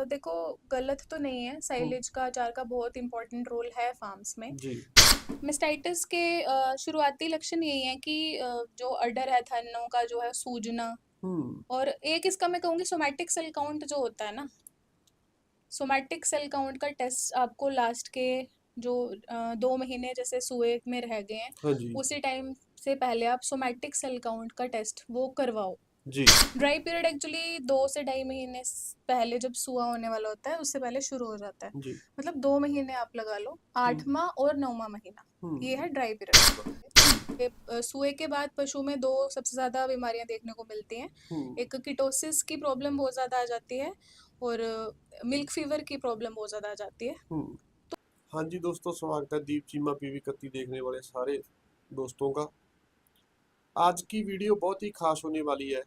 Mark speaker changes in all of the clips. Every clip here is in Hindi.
Speaker 1: देखो, गलत तो नहीं है।
Speaker 2: हम्म,
Speaker 1: साइलेज का, अचार का बहुत इंपॉर्टेंट रोल है फार्म्स में।
Speaker 2: जी।
Speaker 1: मेस्टाइटिस के शुरुआती लक्षण यही है कि जो अडर है, थनों का जो है सूजना।
Speaker 2: हम्म,
Speaker 1: और एक इसका मैं कहूँगी सोमैटिक सेल काउंट जो होता है ना, सोमैटिक सेल काउंट का टेस्ट आपको लास्ट के जो 2 महीने जैसे सुए में रह गए हैं,
Speaker 2: हाँ जी।
Speaker 1: उसी टाइम से पहले आप सोमैटिक सेल काउंट का टेस्ट वो करवाओ।
Speaker 2: जी।
Speaker 1: ड्राई पीरियड एक्चुअली 2 से 2.5 महीने पहले, जब सुआ होने वाला होता है उससे पहले शुरू हो जाता है।
Speaker 2: जी।
Speaker 1: मतलब 2 महीने आप लगा लो,
Speaker 2: हम्म,
Speaker 1: 8वां और 9वां महीना, ये
Speaker 2: हम्म,
Speaker 1: है ड्राई पीरियड।
Speaker 2: हम्म,
Speaker 1: सुए के बाद पशु में दो सबसे ज़्यादा बीमारियां देखने को मिलती हैं।
Speaker 2: हम्म,
Speaker 1: एक कीटोसिस की प्रॉब्लम बहुत ज़्यादा आ जाती है, और मिल्क फीवर की प्रॉब्लम बहुत ज़्यादा आ जाती है।
Speaker 2: हम्म। हाँ जी दोस्तों, स्वागत है दीप चीमा पीवी कत्ती देखने वाले सारे दोस्तों का। आज की वीडियो बहुत ही खास होने वाली है।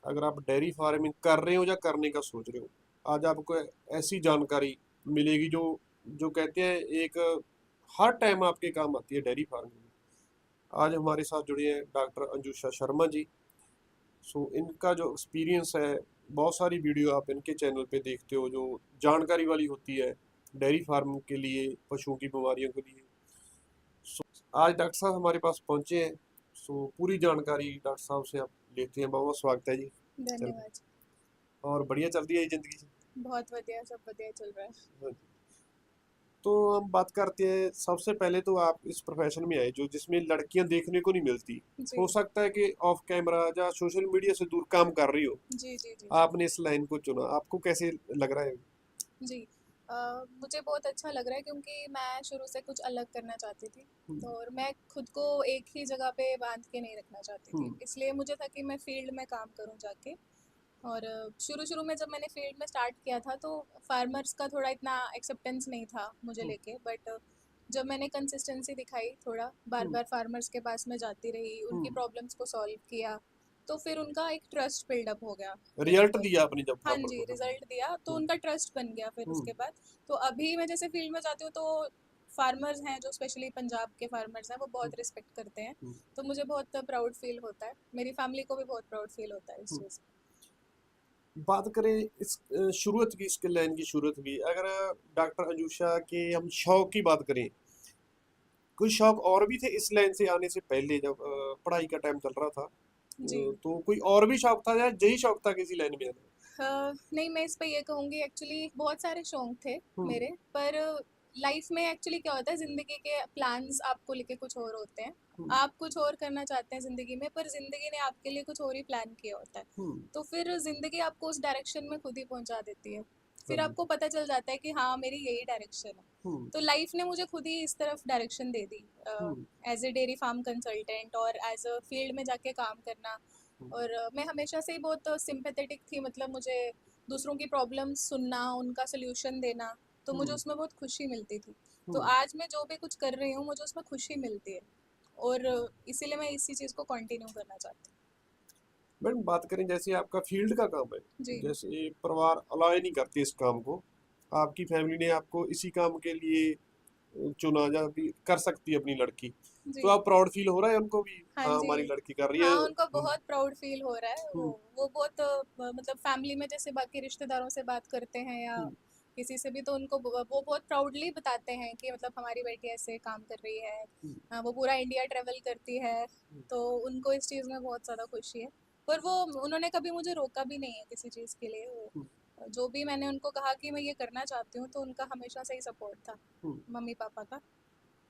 Speaker 2: अगर आप डेयरी फार्मिंग कर रहे हो या करने का सोच रहे हो, आज आपको ऐसी जानकारी मिलेगी जो जो कहते हैं एक हर टाइम आपके काम आती है डेयरी फार्मिंग में। आज हमारे साथ जुड़े हैं डॉक्टर अंजुषा शर्मा जी। सो इनका जो एक्सपीरियंस है, बहुत सारी वीडियो आप इनके चैनल पे देखते हो जो जानकारी वाली होती है डेयरी फार्म के लिए, पशुओं की बीमारियों के लिए। सो आज डॉक्टर साहब हमारे पास पहुंचे हैं। सो पूरी जानकारी डॉक्टर साहब से आप लेते हैं। बहुत बहुत स्वागत है जी। चल,
Speaker 1: धन्यवाद।
Speaker 2: और बढ़िया चल रही है ये जिंदगी।
Speaker 1: बहुत बढ़िया, सब बढ़िया चल रहा है।
Speaker 2: हाँ जी। तो हम बात करते हैं, सबसे पहले तो आप इस प्रोफेशन में आए जो जिसमें लड़कियां देखने को नहीं मिलती। हो
Speaker 1: जी
Speaker 2: सकता है कि ऑफ कैमरा या सोशल मीडिया से दूर काम कर रही हो,
Speaker 1: जी जी जी
Speaker 2: आपने इस लाइन को चुना, आपको कैसे लग रहा है?
Speaker 1: जी। मुझे बहुत अच्छा लग रहा है, क्योंकि मैं शुरू से कुछ अलग करना चाहती थी।
Speaker 2: हम्म,
Speaker 1: तो और मैं खुद को एक ही जगह पे बांध के नहीं रखना चाहती थी,
Speaker 2: हम्म,
Speaker 1: इसलिए मुझे था कि मैं फील्ड में काम करूं जाके। और शुरू शुरू में जब मैंने फील्ड में स्टार्ट किया था, तो फार्मर्स का थोड़ा इतना एक्सेप्टेंस नहीं था मुझे
Speaker 2: हम्म,
Speaker 1: लेके। बट जब मैंने कंसिस्टेंसी दिखाई, थोड़ा बार
Speaker 2: हम्म,
Speaker 1: बार फार्मर्स के पास में जाती रही, उनकी
Speaker 2: हम्म।
Speaker 1: प्रॉब्लम्स को सॉल्व किया, तो फिर उनका एक ट्रस्ट बिल्डअप हो गया मेरे
Speaker 2: रिजल्ट
Speaker 1: ऊपर।
Speaker 2: दिया आपने जब
Speaker 1: हाँ
Speaker 2: फार्मर
Speaker 1: जी,
Speaker 2: को। हाँ जी।
Speaker 1: रिजल्ट दिया तो
Speaker 2: हम्म,
Speaker 1: उनका ट्रस्ट बन गया फिर
Speaker 2: हम्म,
Speaker 1: उसके बाद। तो अभी मैं जैसे फील्ड में जाती हूँ, तो फार्मर्स हैं जो स्पेशली पंजाब के फार्मर्स हैं, वो
Speaker 2: हम्म,
Speaker 1: बहुत रिस्पेक्ट करते हैं।
Speaker 2: हम्म,
Speaker 1: तो मुझे बहुत प्राउड फील होता है, मेरी फैमिली को भी बहुत प्राउड फील होता है इस
Speaker 2: हम्म।
Speaker 1: चीज़।
Speaker 2: बात करें इस शुरुआत की, इसके लाइन की शुरुआत की, अगर डॉक्टर अंजुषा के हम शौक की बात करें, कोई शौक और भी थे इस लाइन से आने से पहले जब पढ़ाई का टाइम चल रहा था?
Speaker 1: जी।
Speaker 2: तो कोई और भी शौक था या यही शौक था किसी लाइन में आने
Speaker 1: नहीं, मैं इस पे ये कहूँगी, एक्चुअली बहुत सारे शौक थे
Speaker 2: का?
Speaker 1: मेरे। पर लाइफ में एक्चुअली क्या होता है, ज़िंदगी के प्लान्स आपको लेके कुछ और होते हैं।
Speaker 2: हम्म,
Speaker 1: आप कुछ और करना चाहते हैं ज़िंदगी में, पर ज़िंदगी ने आपके लिए कुछ और ही प्लान किया होता है।
Speaker 2: हम्म,
Speaker 1: तो फिर ज़िंदगी आपको उस डायरेक्शन में खुद ही पहुंचा देती है।
Speaker 2: हाँ
Speaker 1: फिर
Speaker 2: जी।
Speaker 1: आपको पता चल जाता है कि हाँ, मेरी यही डायरेक्शन है।
Speaker 2: हम्म,
Speaker 1: तो लाइफ ने मुझे खुद ही इस तरफ डायरेक्शन दे दी,
Speaker 2: hmm,
Speaker 1: as a dairy farm consultant और एज अ फील्ड में जाके काम करना।
Speaker 2: हम्म,
Speaker 1: और मैं हमेशा से ही बहुत सिंपैथेटिक थी, मतलब मुझे दूसरों की प्रॉब्लम्स सुनना, उनका सोल्यूशन देना, तो मुझे
Speaker 2: हम्म,
Speaker 1: उसमें बहुत खुशी मिलती थी। तो
Speaker 2: हम्म।
Speaker 1: आज मैं जो भी कुछ कर रही हूँ, मुझे उसमें खुशी मिलती है। और इसीलिए मैं इसी चीज़ को कंटिन्यू करना चाहती
Speaker 2: मैडम बात करें, जैसे आपका फील्ड का काम है,
Speaker 1: हूँ। जी
Speaker 2: जैसे परिवार अलाउ नहीं करते इस काम को, आपकी फैमिली ने आपको इसी काम के लिए चुना या भी कर सकती है अपनी लड़की,
Speaker 1: जी।
Speaker 2: तो आप प्राउड फील हो रहा है उनको भी,
Speaker 1: हाँ
Speaker 2: हाँ
Speaker 1: जी।
Speaker 2: हमारी लड़की कर रही है।
Speaker 1: हाँ, उनको बहुत प्राउड फील हो रहा है। वो
Speaker 2: हम्म,
Speaker 1: वो बहुत मतलब फैमिली में जैसे बाकी रिश्तेदारों से बात करते हैं या
Speaker 2: हम्म,
Speaker 1: किसी से भी, तो उनको वो बहुत प्राउडली बताते हैं कि मतलब हमारी बेटी ऐसे काम कर रही है।
Speaker 2: हम्म,
Speaker 1: वो पूरा इंडिया ट्रेवल करती है।
Speaker 2: हम्म,
Speaker 1: तो उनको इस चीज़ में बहुत ज़्यादा खुशी है। पर वो, उन्होंने कभी मुझे रोका भी नहीं है किसी चीज़ के लिए। वो
Speaker 2: हम्म,
Speaker 1: जो भी मैंने उनको कहा कि मैं ये करना चाहती हूँ, तो उनका हमेशा से ही सपोर्ट था,
Speaker 2: हम्म।
Speaker 1: मम्मी पापा का।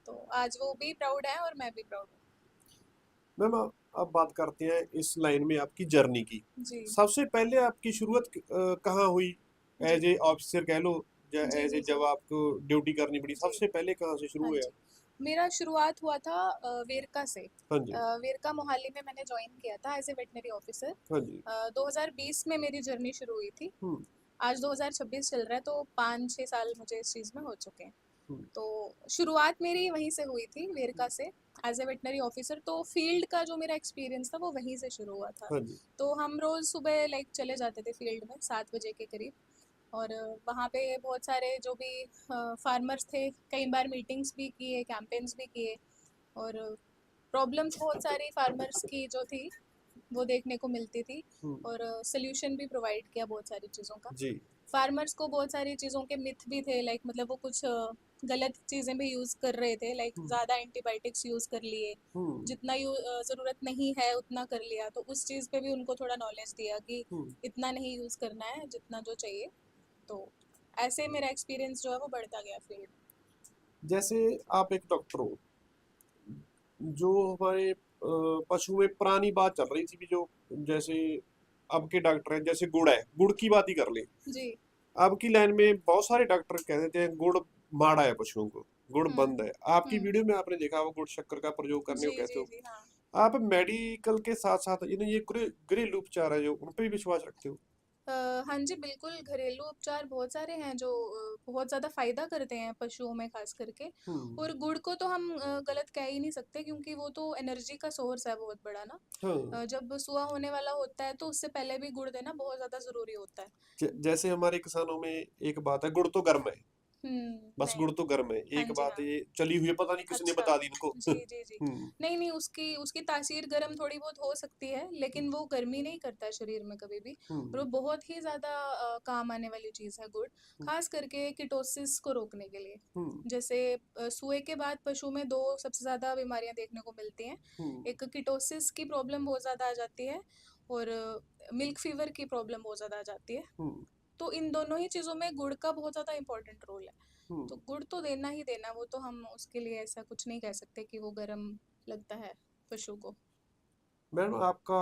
Speaker 1: तो आज वो भी प्राउड है और मैं भी प्राउड हूँ।
Speaker 2: मैम अब बात करते हैं इस लाइन में आपकी जर्नी की।
Speaker 1: जी
Speaker 2: सबसे पहले आपकी शुरुआत कहाँ हुई?
Speaker 1: जी
Speaker 2: एज ए ऑफिसर कह लो या
Speaker 1: जी
Speaker 2: एज
Speaker 1: जी
Speaker 2: ए
Speaker 1: जी
Speaker 2: जब आपको ड्यूटी करनी पड़ी,
Speaker 1: जी।
Speaker 2: सबसे पहले कहाँ से शुरू
Speaker 1: हाँ
Speaker 2: हुआ?
Speaker 1: जी। मेरा शुरुआत हुआ था वेरका से।
Speaker 2: हाँ जी।
Speaker 1: वेरका मोहाली में मैंने ज्वाइन किया था एज ए वेटनरी ऑफिसर।
Speaker 2: हाँ जी।
Speaker 1: 2020 में मेरी जर्नी शुरू हुई थी।
Speaker 2: हम्म,
Speaker 1: आज 2026 चल रहा है, तो 5-6 साल मुझे इस चीज़ में हो चुके हैं।
Speaker 2: हम्म,
Speaker 1: तो शुरुआत मेरी वहीं से हुई थी, वेरका से, एज ए वेटनरी ऑफिसर। तो फील्ड का जो मेरा एक्सपीरियंस था वो वहीं से शुरू हुआ था।
Speaker 2: हाँ जी।
Speaker 1: तो हम रोज़ सुबह लाइक चले जाते थे फील्ड में 7 बजे के करीब। और वहाँ पे बहुत सारे जो भी फार्मर्स थे, कई बार मीटिंग्स भी किए, कैंपेन्स भी किए। और प्रॉब्लम्स बहुत सारी फार्मर्स की जो थी वो देखने को मिलती थी।
Speaker 2: हम्म,
Speaker 1: और सोल्यूशन भी प्रोवाइड किया बहुत सारी चीज़ों का।
Speaker 2: जी।
Speaker 1: फार्मर्स को बहुत सारी चीज़ों के मिथ भी थे, लाइक मतलब वो कुछ गलत चीज़ें भी यूज़ कर रहे थे, लाइक
Speaker 2: हम्म।
Speaker 1: ज़्यादा एंटीबायोटिक्स यूज़ कर लिए,
Speaker 2: हम्म।
Speaker 1: जितना ज़रूरत नहीं है उतना कर लिया। तो उस चीज़ पे भी उनको थोड़ा नॉलेज दिया कि
Speaker 2: हम्म।
Speaker 1: इतना नहीं यूज़ करना है जितना जो चाहिए। तो ऐसे मेरा एक्सपीरियंस जो है वो बढ़ता गया फील्ड।
Speaker 2: जैसे आप एक डॉक्टर हो, जो हमारे पशु में पुरानी बात चल रही थी भी, जो जैसे अब के डॉक्टर हैं, जैसे गुड़ है, गुड़ की बात ही कर ले।
Speaker 1: जी।
Speaker 2: अब की लाइन में बहुत सारे डॉक्टर कह देते हैं गुड़ माड़ा है पशुओं को, गुड़
Speaker 1: हुँ,
Speaker 2: बंद है। आपकी
Speaker 1: हुँ।
Speaker 2: वीडियो में आपने देखा वो गुड़ शक्कर का प्रयोग करने
Speaker 1: जी,
Speaker 2: को कहते
Speaker 1: जी,
Speaker 2: हो।
Speaker 1: जी, हाँ।
Speaker 2: आप मेडिकल के साथ साथ ये घरेलू उपचार है जो, उन पर भी विश्वास रखते हो?
Speaker 1: हाँ जी, बिल्कुल घरेलू उपचार बहुत सारे हैं जो बहुत ज़्यादा फ़ायदा करते हैं पशुओं में ख़ास करके।
Speaker 2: हम्म।
Speaker 1: और गुड़ को तो हम गलत कह ही नहीं सकते, क्योंकि वो तो एनर्जी का सोर्स है बहुत बड़ा ना।
Speaker 2: हाँ।
Speaker 1: जब सुबह होने वाला होता है तो उससे पहले भी गुड़ देना बहुत ज़्यादा ज़रूरी होता है।
Speaker 2: जैसे हमारे किसानों में एक बात है, गुड़ तो गर्म है, बस
Speaker 1: नहीं।
Speaker 2: गुड़ तो गर्म है।
Speaker 1: हाँ
Speaker 2: एक
Speaker 1: जी,
Speaker 2: बात
Speaker 1: हाँ।
Speaker 2: ये चली हुई है, पता नहीं किसने
Speaker 1: अच्छा।
Speaker 2: बता दी इनको।
Speaker 1: जी, जी, जी।
Speaker 2: हम्म।
Speaker 1: नहीं, नहीं, उसकी उसकी तासीर गर्म थोड़ी बहुत हो सकती है, लेकिन वो गर्मी नहीं करता है शरीर में कभी भी। और वो
Speaker 2: हम्म।
Speaker 1: बहुत ही ज़्यादा काम आने वाली चीज़ है गुड़, ख़ास करके कीटोसिस को रोकने के लिए।
Speaker 2: हम्म।
Speaker 1: जैसे सुए के बाद पशु में 2 सबसे ज़्यादा बीमारियाँ देखने को मिलती हैं।
Speaker 2: हम्म।
Speaker 1: एक कीटोसिस की प्रॉब्लम बहुत ज़्यादा आ जाती है, और मिल्क फ़ीवर की प्रॉब्लम बहुत ज़्यादा आ जाती है।
Speaker 2: हम्म।
Speaker 1: तो इन दोनों ही चीज़ों में गुड़ का बहुत ज़्यादा इम्पोर्टेंट रोल है।
Speaker 2: हम्म।
Speaker 1: तो गुड़ तो देना ही देना, वो तो हम उसके लिए ऐसा कुछ नहीं कह सकते कि वो गर्म लगता है पशु को।
Speaker 2: मैडम, आपका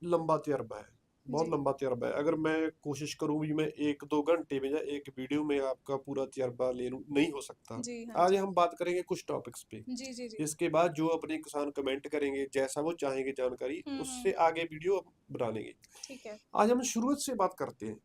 Speaker 2: लंबा तजर्बा है, बहुत
Speaker 1: जी।
Speaker 2: लंबा तजर्बा है। अगर मैं कोशिश करूं भी, मैं 1-2 घंटे में या एक वीडियो में आपका पूरा तजर्बा ले लूं, नहीं हो सकता।
Speaker 1: जी, हाँ
Speaker 2: आज
Speaker 1: जी।
Speaker 2: हम बात करेंगे कुछ टॉपिक्स पे,
Speaker 1: जी, जी, जी।
Speaker 2: इसके बाद जो अपने किसान कमेंट करेंगे, जैसा वो चाहेंगे जानकारी,
Speaker 1: हुँ,
Speaker 2: उससे
Speaker 1: हुँ।
Speaker 2: आगे वीडियो हम बना लेंगे।
Speaker 1: ठीक है।
Speaker 2: आज हम शुरुआत से बात करते हैं,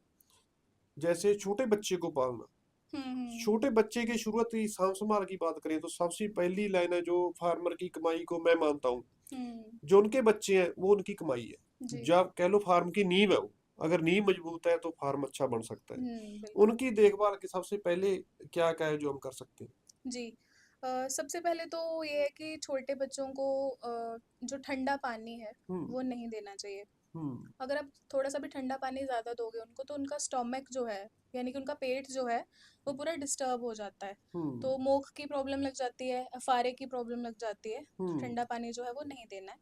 Speaker 2: जैसे छोटे बच्चे को पालना।
Speaker 1: हुँ, हुँ।
Speaker 2: छोटे बच्चे की शुरुआती साम संभाल की बात करें तो सबसे पहली लाइन है जो फार्मर की कमाई को मैं मानता हूँ,
Speaker 1: हुँ।
Speaker 2: जो उनके बच्चे हैं वो उनकी कमाई है।
Speaker 1: जी।
Speaker 2: जब कह लो फार्म की नींव है वो, अगर नींव मजबूत है तो फार्म अच्छा बन सकता है।
Speaker 1: बिल्कुल।
Speaker 2: उनकी देखभाल के सबसे पहले क्या क्या है जो हम कर सकते हैं?
Speaker 1: जी। सबसे पहले तो ये है कि छोटे बच्चों को जो ठंडा पानी है,
Speaker 2: हम्म।
Speaker 1: वो नहीं देना चाहिए।
Speaker 2: हम्म।
Speaker 1: अगर आप थोड़ा-सा भी ठंडा पानी ज़्यादा दोगे उनको, तो उनका स्टमक जो है, यानी कि उनका पेट जो है, वो पूरा डिस्टर्ब हो जाता है।
Speaker 2: हम्म।
Speaker 1: तो मोख की प्रॉब्लम लग जाती है, अफारे की प्रॉब्लम लग जाती है। तो
Speaker 2: हम्म।
Speaker 1: ठंडा पानी जो है वो नहीं देना है।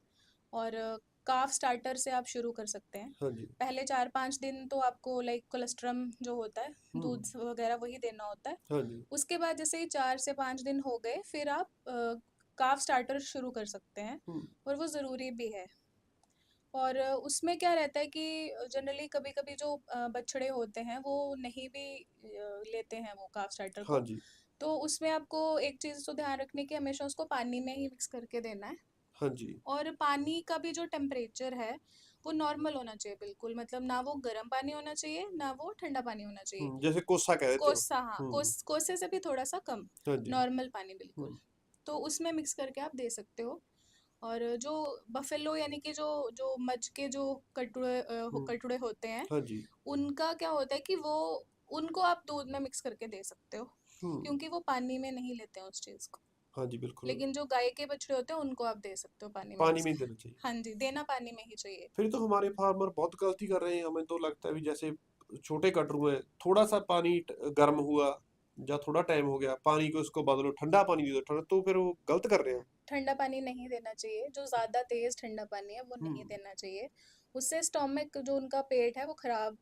Speaker 1: और काफ स्टार्टर से आप शुरू कर सकते हैं।
Speaker 2: हाँ जी।
Speaker 1: पहले 4-5 दिन तो आपको लाइक कोलेस्ट्रम जो होता है,
Speaker 2: हम्म।
Speaker 1: दूध वगैरह वही देना होता है।
Speaker 2: हाँ जी।
Speaker 1: उसके बाद जैसे ही 4 से 5 दिन हो गए, फिर आप काफ स्टार्टर शुरू कर सकते हैं,
Speaker 2: हम्म।
Speaker 1: और वो ज़रूरी भी है। और उसमें क्या रहता है कि जनरली कभी-कभी जो बछड़े होते हैं वो नहीं भी लेते हैं वो काफ स्टार्टर
Speaker 2: हाँ
Speaker 1: को।
Speaker 2: जी।
Speaker 1: तो उसमें आपको एक चीज़ तो ध्यान रखने की, हमेशा उसको पानी में ही मिक्स करके देना है।
Speaker 2: हाँ जी।
Speaker 1: और पानी का भी जो टेम्परेचर है वो नॉर्मल होना चाहिए बिल्कुल, मतलब ना वो गर्म पानी होना चाहिए ना वो ठंडा पानी होना चाहिए।
Speaker 2: जैसे कोसा कह देते हो।
Speaker 1: कोसा, हाँ, कोसे से भी थोड़ा सा कम,
Speaker 2: हाँ जी।
Speaker 1: नॉर्मल पानी बिल्कुल।
Speaker 2: हम्म।
Speaker 1: तो उसमें मिक्स करके आप दे सकते हो। और जो बफेलो यानी कि जो जो मज के जो
Speaker 2: हम्म।
Speaker 1: कटुए होते हैं,
Speaker 2: हाँ जी।
Speaker 1: उनका क्या होता है कि वो उनको आप दूध में मिक्स करके दे सकते हो,
Speaker 2: हम्म।
Speaker 1: क्योंकि वो पानी में नहीं लेते हैं उस चीज़ को।
Speaker 2: हाँ जी, बिल्कुल।
Speaker 1: लेकिन जो गाय के बछड़े होते हैं उनको आप दे सकते हो पानी में
Speaker 2: पानी
Speaker 1: मिक्स।
Speaker 2: में ही देना चाहिए।
Speaker 1: हाँ जी, देना पानी में ही चाहिए।
Speaker 2: फिर तो हमारे फार्मर बहुत गलती कर रहे हैं, हमें तो लगता है भी जैसे छोटे कटरू हैं, थोड़ा सा पानी गर्म हुआ या थोड़ा टाइम हो गया, पानी को इसको बदलो, ठंडा पानी दे दो, ठंडा, तो फिर वो गलत कर रहे हैं।
Speaker 1: ठंडा पानी नहीं देना चाहिए, जो ज़्यादा तेज़ ठंडा पानी है वो नहीं
Speaker 2: हम्म।
Speaker 1: देना चाहिए। उससे स्टोमक जो उनका पेट है वो ख़राब,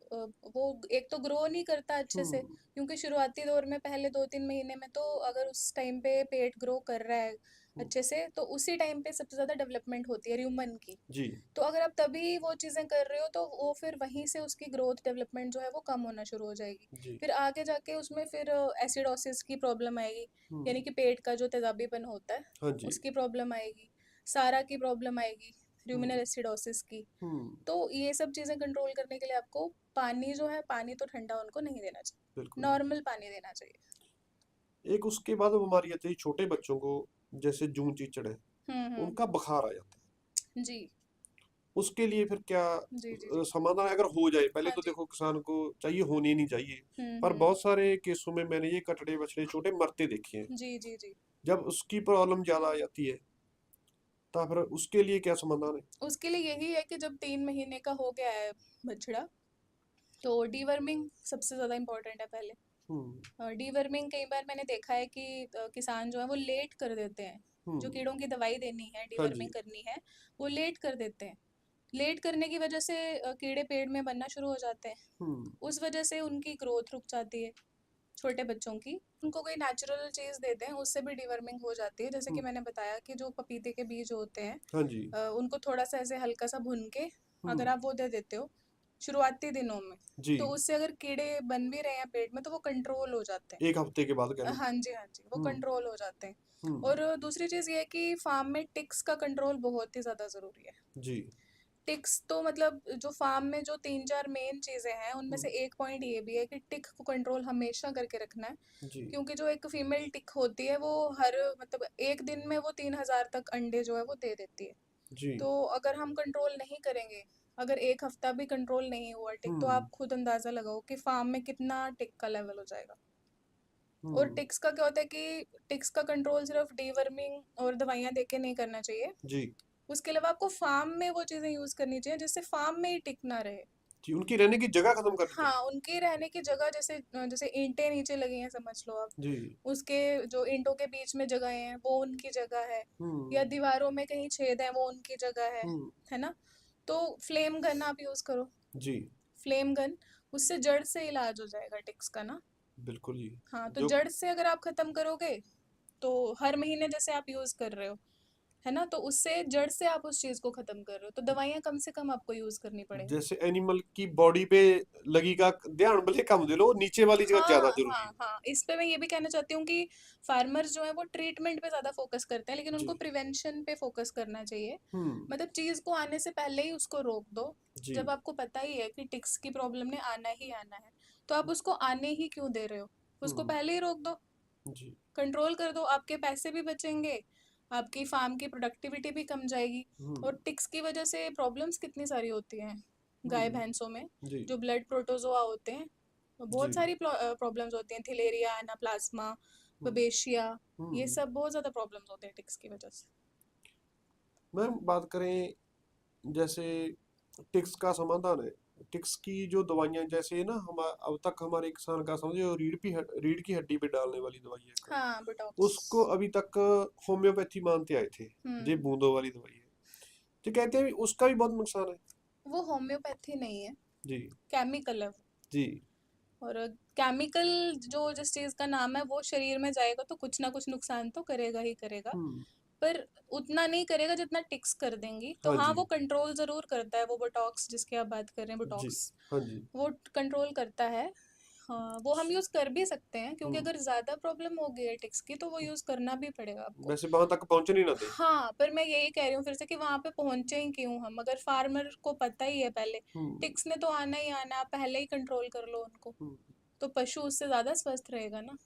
Speaker 1: वो एक तो ग्रो नहीं करता अच्छे से,
Speaker 2: हम्म।
Speaker 1: क्योंकि शुरुआती दौर में पहले 2-3 महीने में तो अगर उस टाइम पे पेट ग्रो कर रहा है
Speaker 2: हम्म।
Speaker 1: अच्छे से, तो उसी टाइम पे सबसे ज़्यादा डेवलपमेंट होती है ह्यूमन की।
Speaker 2: जी।
Speaker 1: तो अगर आप तभी वो चीज़ें कर रहे हो तो वो फिर वहीं से उसकी ग्रोथ डेवलपमेंट जो है वो कम होना शुरू हो जाएगी।
Speaker 2: जी।
Speaker 1: फिर आगे जाके उसमें फिर एसिडोसिस की प्रॉब्लम आएगी,
Speaker 2: हम्म।
Speaker 1: यानी कि पेट का जो तेजाबीपन होता है
Speaker 2: हाँ जी।
Speaker 1: उसकी प्रॉब्लम आएगी, सारा की प्रॉब्लम आएगी,
Speaker 2: हम्म।
Speaker 1: र्यूमिनल एसिडोसिस की।
Speaker 2: हम्म।
Speaker 1: तो ये सब चीज़ें कंट्रोल करने के लिए आपको पानी जो है, पानी तो ठंडा उनको नहीं देना चाहिए,
Speaker 2: बिल्कुल बिल्कुल।
Speaker 1: नॉर्मल पानी देना चाहिए।
Speaker 2: एक उसके बाद बीमारी आती है छोटे बच्चों को, जैसे जून चीचड़ है,
Speaker 1: हम्म।
Speaker 2: उनका बुखार आ जाता है।
Speaker 1: जी,
Speaker 2: उसके लिए फिर क्या
Speaker 1: जी, जी, जी।
Speaker 2: समाधान अगर हो जाए? पहले
Speaker 1: हाँ
Speaker 2: तो
Speaker 1: जी।
Speaker 2: देखो किसान को चाहिए, होनी ही नहीं चाहिए, पर
Speaker 1: हम्म।
Speaker 2: बहुत सारे केसों में मैंने ये कटड़े बछड़े छोटे मरते देखे हैं।
Speaker 1: जी, जी, जी।
Speaker 2: जब उसकी प्रॉब्लम ज्यादा आ जाती है, तो फिर उसके लिए क्या समाधान है?
Speaker 1: उसके लिए यही है कि जब 3 महीने का हो गया है बछड़ा, तो डीवर्मिंग सबसे ज़्यादा इम्पोर्टेंट है पहले। डीवर्मिंग कई बार मैंने देखा है कि किसान जो है वो लेट कर देते हैं। जो
Speaker 2: हम्म।
Speaker 1: कीड़ों की दवाई देनी है,
Speaker 2: हाँ
Speaker 1: डीवर्मिंग
Speaker 2: जी।
Speaker 1: करनी है, वो लेट कर देते हैं। लेट करने की वजह से कीड़े पेड़ में बनना शुरू हो जाते हैं।
Speaker 2: हम्म।
Speaker 1: उस वजह से उनकी ग्रोथ रुक जाती है, छोटे बच्चों की। उनको कोई नेचुरल चीज़ देते हैं, उससे भी डिवर्मिंग हो जाती है। जैसे कि
Speaker 2: हम्म।
Speaker 1: मैंने बताया कि जो पपीते के बीज होते हैं,
Speaker 2: हाँ जी।
Speaker 1: उनको थोड़ा सा ऐसे हल्का सा भून के अगर
Speaker 2: हम्म।
Speaker 1: आप वो दे देते हो शुरुआती दिनों में,
Speaker 2: जी।
Speaker 1: तो उससे अगर कीड़े बन भी रहे हैं पेट में तो वो कंट्रोल हो जाते हैं।
Speaker 2: एक हफ्ते के बाद कह लो।
Speaker 1: हाँ जी, हाँ जी, वो
Speaker 2: हम्म।
Speaker 1: कंट्रोल हो जाते हैं।
Speaker 2: हम्म।
Speaker 1: और दूसरी चीज़ ये है कि फार्म में टिक्स का कंट्रोल बहुत ही ज़्यादा ज़रूरी है।
Speaker 2: जी।
Speaker 1: टिक्स तो मतलब जो फार्म में जो 3-4 मेन चीज़ें हैं उनमें
Speaker 2: हम्म।
Speaker 1: से एक पॉइंट ये भी है कि टिक को कंट्रोल हमेशा करके रखना है।
Speaker 2: जी।
Speaker 1: क्योंकि जो एक फीमेल टिक होती है वो हर मतलब एक दिन में वो 3000 तक अंडे जो है वो दे देती है।
Speaker 2: जी।
Speaker 1: तो अगर हम कंट्रोल नहीं करेंगे, अगर एक हफ्ता भी कंट्रोल नहीं हुआ टिक, तो
Speaker 2: हम्म।
Speaker 1: आप खुद अंदाज़ा लगाओ कि फार्म में कितना टिक का लेवल हो जाएगा। और
Speaker 2: हम्म।
Speaker 1: टिक्स का क्या होता है कि टिक्स का कंट्रोल सिर्फ डीवर्मिंग और दवाइयाँ दे के नहीं करना चाहिए।
Speaker 2: जी।
Speaker 1: उसके अलावा आपको फार्म में वो चीज़ें यूज़ करनी चाहिए जिससे फार्म में ही टिक ना रहे।
Speaker 2: जी, उनकी रहने की जगह खत्म करनी
Speaker 1: हाँ,
Speaker 2: चाहिए।
Speaker 1: उनके रहने की जगह, जैसे जैसे ईंटें नीचे लगी हैं समझ लो आप,
Speaker 2: जी।
Speaker 1: उसके जो ईंटों के बीच में जगह हैं वो उनकी जगह है,
Speaker 2: हम्म।
Speaker 1: या दीवारों में कहीं छेद हैं वो उनकी जगह
Speaker 2: हम्म।
Speaker 1: है ना? तो फ्लेम गन आप यूज़ करो।
Speaker 2: जी।
Speaker 1: फ्लेम गन, उससे जड़ से इलाज हो जाएगा टिक्स का ना।
Speaker 2: बिल्कुल जी।
Speaker 1: हाँ, तो
Speaker 2: जो
Speaker 1: जड़ से अगर आप ख़त्म करोगे तो हर महीने जैसे आप यूज़ कर रहे हो, है ना? तो उससे जड़ से आप उस चीज़ को ख़त्म कर रहे हो, तो दवाइयाँ कम से कम आपको यूज़ करनी पड़ेंगी।
Speaker 2: जैसे एनिमल की बॉडी पे लगी का ध्यान भले कम दे लो, नीचे वाली जगह ज्यादा
Speaker 1: हाँ,
Speaker 2: जरूरी
Speaker 1: हाँ,
Speaker 2: है।
Speaker 1: हाँ, इस पे मैं ये भी कहना चाहती हूँ कि फार्मर्स जो हैं वो ट्रीटमेंट पे ज़्यादा फ़ोकस करते हैं, लेकिन
Speaker 2: जी।
Speaker 1: उनको प्रिवेंशन पे फ़ोकस करना चाहिए।
Speaker 2: हम्म।
Speaker 1: मतलब चीज़ को आने से पहले ही उसको रोक दो।
Speaker 2: जी।
Speaker 1: जब आपको पता ही है कि टिक्स की प्रॉब्लम ने आना ही आना है, तो आप उसको आने ही क्यों दे रहे हो? उसको
Speaker 2: हम्म।
Speaker 1: पहले ही रोक दो,
Speaker 2: जी।
Speaker 1: कंट्रोल कर दो, आपके पैसे भी बचेंगे, आपकी फार्म की प्रोडक्टिविटी भी कम जाएगी।
Speaker 2: हम्म।
Speaker 1: और टिक्स की वजह से प्रॉब्लम्स कितनी सारी होती हैं गाय
Speaker 2: हम्म।
Speaker 1: भैंसों में।
Speaker 2: जी।
Speaker 1: जो ब्लड प्रोटोजोआ होते हैं,
Speaker 2: जी।
Speaker 1: बहुत सारी प्रॉब्लम्स होती हैं, थिलेरिया, एनाप्लाज्मा,
Speaker 2: हम्म।
Speaker 1: बबेशिया, ये
Speaker 2: हम्म।
Speaker 1: सब बहुत ज़्यादा प्रॉब्लम्स होते हैं टिक्स की वजह से।
Speaker 2: मैम बात करें जैसे टिक्स का समाधान है, टिक्स की जो दवाइयाँ जैसे ना हम अब तक हमारे किसान का समझो रीढ़ की हड्डी पे डालने वाली दवाई है एक,
Speaker 1: हाँ, बुटॉक्स।
Speaker 2: उसको अभी तक होम्योपैथी मानते आए थे। ये
Speaker 1: हम्म।
Speaker 2: बूंदों वाली दवाई है, तो कहते हैं उसका भी बहुत नुकसान है।
Speaker 1: वो होम्योपैथी नहीं है,
Speaker 2: जी।
Speaker 1: केमिकल है वो।
Speaker 2: जी।
Speaker 1: और केमिकल जो जिस चीज़ का नाम है वो शरीर में जाएगा तो कुछ ना कुछ नुकसान तो करेगा ही करेगा।
Speaker 2: हम्म।
Speaker 1: पर उतना नहीं करेगा जितना टिक्स कर देंगी। तो
Speaker 2: हाँ
Speaker 1: हाँ,
Speaker 2: जी।
Speaker 1: वो कंट्रोल ज़रूर करता है, वो बोटॉक्स जिसकी आप बात कर रहे हैं,
Speaker 2: जी।
Speaker 1: बोटॉक्स,
Speaker 2: हाँ जी।
Speaker 1: वो कंट्रोल करता है। हाँ, वो हम यूज़ कर भी सकते हैं, क्योंकि
Speaker 2: हम्म।
Speaker 1: अगर ज़्यादा प्रॉब्लम हो गई है टिक्स की तो वो यूज़ करना भी पड़ेगा आपको।
Speaker 2: वैसे वहां तक पहुंचने ही ना दे।
Speaker 1: हाँ, पर मैं यही कह रही हूँ फिर से कि वहाँ पे पहुँचे ही क्यों हम, अगर फार्मर को पता ही है पहले
Speaker 2: हम्म।
Speaker 1: टिक्स ने तो आना ही आना, आप पहले ही कंट्रोल कर लो उनको,
Speaker 2: हम्म।
Speaker 1: तो पशु उससे ज़्यादा स्वस्थ रहेगा ना।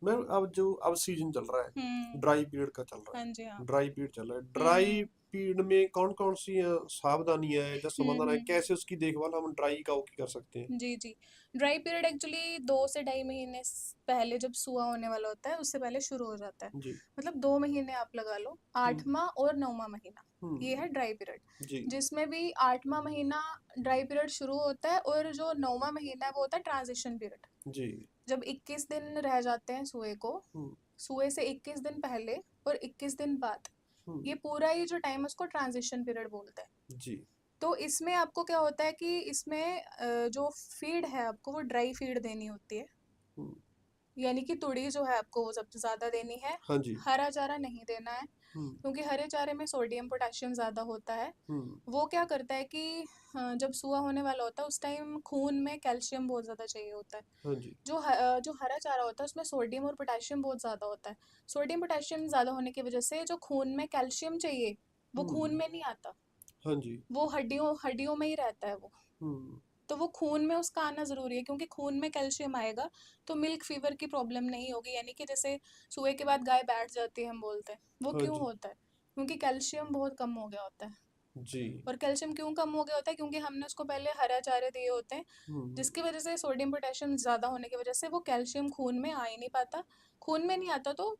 Speaker 2: मैम अब सीजन चल रहा है,
Speaker 1: हम्म।
Speaker 2: ड्राई पीरियड का चल रहा
Speaker 1: हाँ जी, हाँ।
Speaker 2: है, ड्राई पीरियड चल रहा है, ड्राई
Speaker 1: हम्म।
Speaker 2: पीरियड में कौन कौन सी सावधानियां है या समाधान है,
Speaker 1: हम्म।
Speaker 2: कैसे उसकी देखभाल हम ड्राई का की कर सकते हैं?
Speaker 1: जी, जी। ड्राई पीरियड एक्चुअली 2 से ढाई महीने पहले, जब सुआ होने वाला होता है उससे पहले शुरू हो जाता है।
Speaker 2: जी।
Speaker 1: मतलब 2 महीने आप लगा लो,
Speaker 2: हम्म।
Speaker 1: 8वाँ और 9वाँ महीना, ये
Speaker 2: हम्म।
Speaker 1: है ड्राई पीरियड।
Speaker 2: जी।
Speaker 1: जिसमें भी 8वाँ महीना ड्राई पीरियड शुरू होता है, और जो 9वाँ महीना है वो होता है ट्रांजिशन पीरियड।
Speaker 2: जी।
Speaker 1: जब 21 दिन रह जाते हैं सुए को,
Speaker 2: हम्म।
Speaker 1: सुए से 21 दिन पहले और 21 दिन बाद,
Speaker 2: हम्म।
Speaker 1: ये पूरा ही जो टाइम है उसको ट्रांजिशन पीरियड बोलते हैं।
Speaker 2: जी।
Speaker 1: तो इसमें आपको क्या होता है कि इसमें जो फीड है आपको वो ड्राई फीड देनी होती है।
Speaker 2: हम्म।
Speaker 1: यानी कि तुड़ी जो है आपको वो सबसे ज़्यादा देनी है।
Speaker 2: हाँ जी।
Speaker 1: हरा चारा नहीं देना है,
Speaker 2: हम्म।
Speaker 1: क्योंकि हरे चारे में सोडियम पोटेशियम ज़्यादा होता है।
Speaker 2: हम्म।
Speaker 1: वो क्या करता है कि जब सुआ होने वाला होता है उस टाइम खून में कैल्शियम बहुत ज़्यादा चाहिए होता है।
Speaker 2: हाँ जी।
Speaker 1: जो हरा चारा होता है उसमें सोडियम और पोटेशियम बहुत ज़्यादा होता है। सोडियम पोटेशियम ज़्यादा होने की वजह से जो खून में कैल्शियम चाहिए वो खून
Speaker 2: हम्म।
Speaker 1: में नहीं आता,
Speaker 2: हाँ जी।
Speaker 1: वो हड्डियों हड्डियों में ही रहता है वो।
Speaker 2: हम्म।
Speaker 1: तो वो खून में उसका आना ज़रूरी है, क्योंकि खून में कैल्शियम आएगा तो मिल्क फीवर की प्रॉब्लम नहीं होगी। यानी कि जैसे सुए के बाद गाय बैठ जाती है हम बोलते हैं, वो
Speaker 2: हाँ
Speaker 1: क्यों
Speaker 2: जी।
Speaker 1: होता है? क्योंकि कैल्शियम बहुत कम हो गया होता है।
Speaker 2: जी।
Speaker 1: और कैल्शियम क्यों कम हो गया होता है? क्योंकि हमने उसको पहले हरा चारे दिए होते हैं,
Speaker 2: हम्म।
Speaker 1: जिसकी वजह से सोडियम पोटेशियम ज़्यादा होने की वजह से वो कैल्शियम खून में आ ही नहीं पाता। खून में नहीं आता तो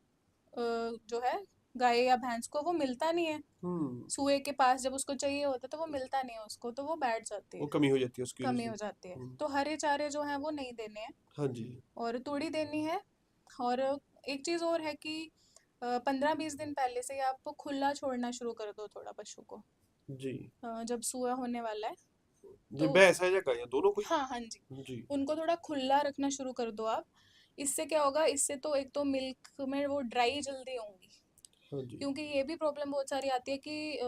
Speaker 1: जो है गाय या भैंस को वो मिलता नहीं है,
Speaker 2: हम्म।
Speaker 1: सुए के पास जब उसको चाहिए होता है तो वो मिलता नहीं है उसको, तो वो बैठ जाती
Speaker 2: वो
Speaker 1: है,
Speaker 2: कमी हो जाती है उसकी वजह
Speaker 1: कमी
Speaker 2: से।
Speaker 1: हो जाती है।
Speaker 2: हम्म।
Speaker 1: तो हरे चारे जो हैं वो नहीं देने हैं,
Speaker 2: हाँ जी।
Speaker 1: और तूड़ी देनी है। और एक चीज़ और है कि 15-20 दिन पहले से ही आप खुला छोड़ना शुरू कर दो थोड़ा पशु को।
Speaker 2: जी।
Speaker 1: जब सुआ होने वाला है
Speaker 2: ये
Speaker 1: तो
Speaker 2: भैंस है या गाय है, दोनों कोई?
Speaker 1: हाँ हाँ जी,
Speaker 2: जी।
Speaker 1: उनको थोड़ा खुला रखना शुरू कर दो आप। इससे क्या होगा, इससे तो एक तो मिल्क में वो ड्राई जल्दी होंगी,
Speaker 2: हाँ जी।
Speaker 1: क्योंकि ये भी प्रॉब्लम बहुत सारी आती है कि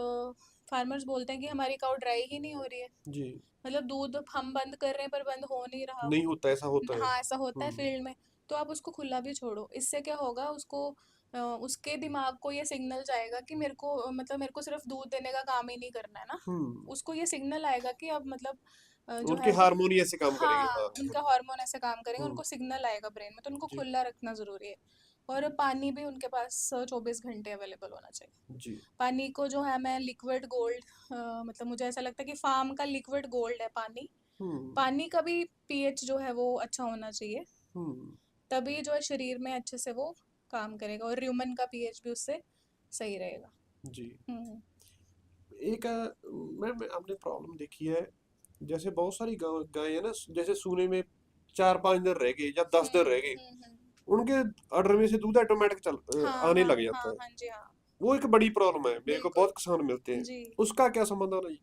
Speaker 1: फार्मर्स बोलते हैं कि हमारी काउ ड्राई ही नहीं हो रही है,
Speaker 2: जी।
Speaker 1: मतलब दूध हम बंद कर रहे हैं पर बंद हो नहीं रहा
Speaker 2: नहीं
Speaker 1: वो।
Speaker 2: होता, ऐसा होता है।
Speaker 1: हाँ ऐसा होता है
Speaker 2: हम्म।
Speaker 1: फील्ड में। तो आप उसको खुला भी छोड़ो, इससे क्या होगा, उसको उसके दिमाग को ये सिग्नल जाएगा कि मेरे को मतलब मेरे को सिर्फ दूध देने का काम ही नहीं करना है ना।
Speaker 2: हम्म।
Speaker 1: उसको ये सिग्नल आएगा कि अब मतलब जो
Speaker 2: उनके
Speaker 1: है वो,
Speaker 2: हार्मोन ही ऐसे काम करेंगे,
Speaker 1: हाँ
Speaker 2: हाँ।
Speaker 1: उनका हार्मोन ऐसे काम करेंगे,
Speaker 2: हम्म।
Speaker 1: उनको सिग्नल आएगा ब्रेन में, तो उनको
Speaker 2: जी।
Speaker 1: खुला रखना ज़रूरी है। और पानी भी उनके पास 24 घंटे अवेलेबल होना चाहिए।
Speaker 2: जी।
Speaker 1: पानी को जो है मैं लिक्विड गोल्ड, मतलब मुझे ऐसा लगता है कि फार्म का लिक्विड गोल्ड है पानी।
Speaker 2: हम्म।
Speaker 1: पानी का भी पीएच जो है वो अच्छा होना चाहिए,
Speaker 2: हम्म।
Speaker 1: तभी जो है शरीर में अच्छे से वो काम करेगा, और र्यूमन का पीएच भी उससे सही रहेगा।
Speaker 2: जी।
Speaker 1: हम्म
Speaker 2: एक मैम आपने प्रॉब्लम देखी है, जैसे बहुत सारी गाय है ना, जैसे सूने में 4-5 दिन रह गए या 10 दिन रह गए,
Speaker 1: हम्म।
Speaker 2: उनके अडर में से दूध ऑटोमेटिक
Speaker 1: हाँ
Speaker 2: आने
Speaker 1: हाँ
Speaker 2: लग जाता
Speaker 1: हाँ
Speaker 2: है।
Speaker 1: हाँ जी हाँ।
Speaker 2: वो एक बड़ी प्रॉब्लम है, मेरे को
Speaker 1: बिल्कुल
Speaker 2: बहुत किसान मिलते हैं।
Speaker 1: जी।
Speaker 2: उसका क्या समाधान है?